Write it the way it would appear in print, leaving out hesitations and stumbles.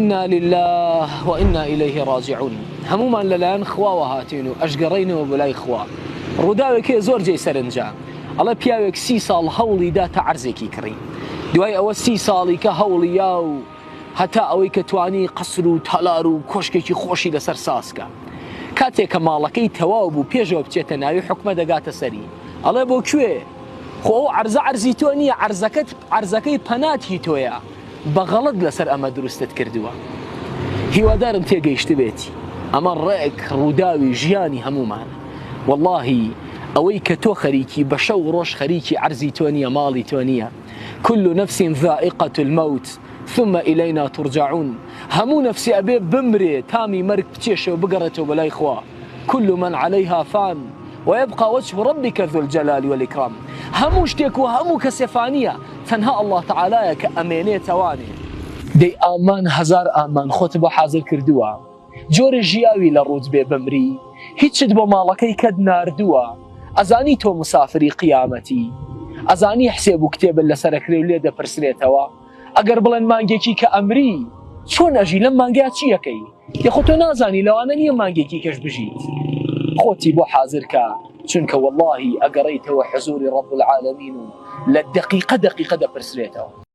إنا لله وإنا إليه راجعون. همومان لەلایەن خواوە هاتین و ئەشگەڕێینەوە بەلای خوا. ڕووداوێکی زۆر جێی سەرنجە. ئەڵێ پیاوێک 30 ساڵ هەوڵی دا تا عەرزێکی کڕی. دوای ئەوە 30 ساڵی کە هەوڵی یا و هەتا ئەوەی کە توانی قەسر و تەلار و کۆشکێکی خۆشی لەسەر ساسکە. کاتێک کە ماڵەکەی تەواو بوو پێشەوە بچێتە ناوی حکومە دەگاتە سەری. ئەڵێ بۆ کوێ؟ خۆ ئەو عەرزە تۆ نییە، عەرزەکەی پەناتی تۆیە. بەغەڵەت لەسەر ئەمە دروستت کردووە. هیوادارم تێگەیشت بێتی. ئەمە ڕێک ڕووداوی ژیانی هەمومانە. واللهی ئەوەی کە تۆ خەریکی بە شەو ڕۆژ خەریکی عەرزی تۆ نییە، ماڵی تۆ نییە. كل نفس ذائقة الموت ثم إلينا ترجعون. همو نفسي أبي بمري تامي مرك بتيش وبقرته بلاي خوا. كل من عليها فان ويبقى وجه ربك ذو الجلال والإكرام. همو شتيك وهمو كسفانية تنهى الله تعالى كأميني تواني. دي آمان هزار آمان خوت بو حاضر كردوا. جور جياوي لرود بي بمري هيتشد بو مالكي كد ناردوا. أزاني تو مسافري قيامتي. ئەزانی حسێب و کتێبن لەسەرەکرێ و لێ دەپرسرێتەوە. ئەگەر بڵێن مانگێکی کە ئەمری چۆن ئەژی لەم مانگیا چیەکەی؟ یەخۆ تۆ نازانی لەوانە نییە مانگێکی کەش بژیت. خۆتی بۆ حازرکە، چونکە واللهی ئەگەڕێیتەوە حزوری ڕەب العالەمین و لە دەقیقە دەپرسرێتەوە.